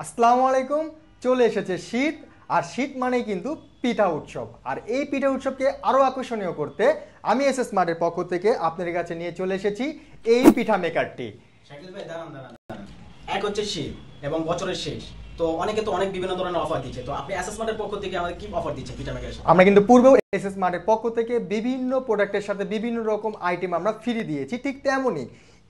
আসসালামু আলাইকুম। চলে এসেছে শীত, আর শীত মানেই কিন্তু পিঠা উৎসব। আর এই পিঠা উৎসবকে আরও আকর্ষণীয় করতে আমি এসএস স্মার্টের পক্ষ থেকে আপনাদের কাছে নিয়ে চলে এসেছি এই পিঠা মেকারটি। শাকিল ভাই, দাঁড়ান দাঁড়ান দাঁড়ান। এক হচ্ছে শীত এবং বছরের শেষ, তো অনেকে তো অনেক বিভিন্ন ধরনের অফার দিচ্ছে। তো আপনি অ্যাসেসমেন্টের পক্ষ থেকে আমাদের কি অফার দিচ্ছেন পিঠা মেকারের সাথে? আমরা কিন্তু পূর্বেও এসএস স্মার্টের পক্ষ থেকে বিভিন্ন প্রোডাক্টের সাথে বিভিন্ন রকম আইটেম আমরা ফ্রি দিয়েছি, ঠিক তেমনই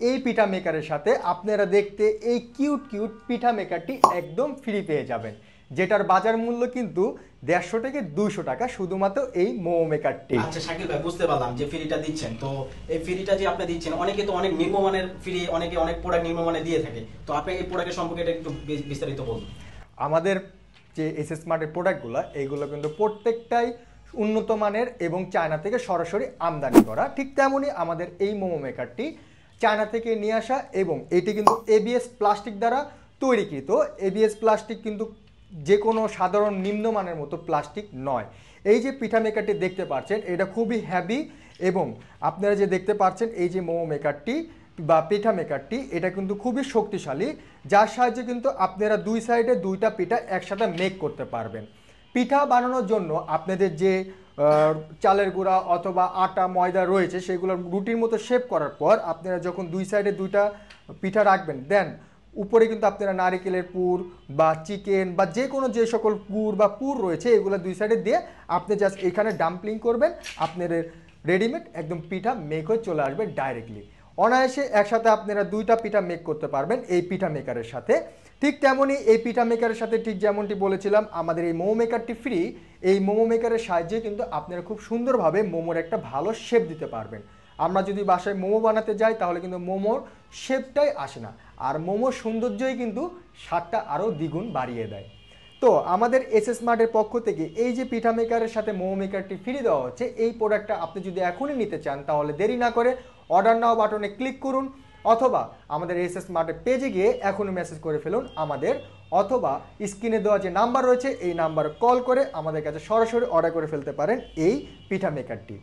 এই পিঠা মেকারের সাথে আপনারা দেখতে এই কিউট কিউট পিঠা মেকারটি একদম ফ্রি পেয়ে যাবেন, যেটার বাজার মূল্য কিন্তু 150 থেকে 200 টাকা শুধুমাত্র এই মোমো মেকারটি। আচ্ছা শাকিল ভাই, বুঝতে পারলাম যে ফ্রিটা দিচ্ছেন। তো এই ফ্রিটা যে আপনি দিচ্ছেন, অনেকে তো অনেক নিম্নমানের ফ্রি, অনেকে অনেক প্রোডাক্ট নিম্নমানের দিয়ে থাকে। তো আপনি এই প্রোডাক্টের সম্পর্কে এটা একটু বিস্তারিত বলুন। আমাদের যে এসএস স্মার্টের প্রোডাক্টগুলো, এইগুলো কিন্তু প্রত্যেকটাই উন্নত মানের এবং চায়না থেকে সরাসরি আমদানি করা, ঠিক তেমনই আমাদের এই মোমো মেকারটি চায়না থেকে নিয়ে আসা, এবং এটি কিন্তু এবিএস প্লাস্টিক দ্বারা তৈরিকৃত। এবিএস প্লাস্টিক কিন্তু যে কোনো সাধারণ নিম্নমানের মতো প্লাস্টিক নয়। এই যে পিঠা মেকারটি দেখতে পাচ্ছেন, এটা খুবই হ্যাভি, এবং আপনারা যে দেখতে পাচ্ছেন এই যে মোমো মেকারটি বা পিঠা মেকারটি, এটা কিন্তু খুবই শক্তিশালী, যার সাহায্যে কিন্তু আপনারা দুই সাইডে দুইটা পিঠা একসাথে মেক করতে পারবেন। পিঠা বানানোর জন্য আপনাদের যে চালের গুঁড়া অথবা আটা ময়দা রয়েছে, সেগুলো রুটির মতো শেপ করার পর আপনারা যখন দুই সাইডে দুইটা পিঠা রাখবেন, দেন উপরে কিন্তু আপনারা নারিকেলের পুর বা চিকেন বা যে কোনো যে সকল পুর রয়েছে, এগুলো দুই সাইডে দিয়ে আপনি জাস্ট এখানে ডাম্পলিং করবেন, আপনাদের রেডিমেড একদম পিঠা মেক হয়ে চলে আসবে ডাইরেক্টলি। অনায়াসে একসাথে আপনারা দুইটা পিঠা মেক করতে পারবেন এই পিঠা মেকারের সাথে। ঠিক তেমনই এই পিঠা মেকারের সাথে ঠিক যেমনটি বলেছিলাম, আমাদের এই মোমো মেকারটি ফ্রি। এই মোমো মেকারের সাহায্যে কিন্তু আপনারা খুব সুন্দরভাবে মোমোর একটা ভালো শেপ দিতে পারবেন। আমরা যদি বাসায় মোমো বানাতে যাই, তাহলে কিন্তু মোমোর শেপটাই আসে না, আর মোমোর সৌন্দর্যই কিন্তু স্বাদটা আরও দ্বিগুণ বাড়িয়ে দেয়। তো আমাদের এসএস স্মার্টের পক্ষ থেকে এই যে পিঠা মেকারের সাথে মোমো মেকারটি ফ্রি দেওয়া হচ্ছে, এই প্রোডাক্টটা আপনি যদি এখনই নিতে চান, তাহলে দেরি না করে অর্ডার নাও বাটনে ক্লিক করুন, অথবা আমাদের এসএস স্মার্টের পেজে গিয়ে এখনই মেসেজ করে ফেলুন আমাদের, অথবা স্ক্রিনে দেওয়া যে নাম্বার রয়েছে এই নাম্বারে কল করে আমাদের কাছে সরাসরি অর্ডার করে ফেলতে পারেন এই পিঠা মেকারটি।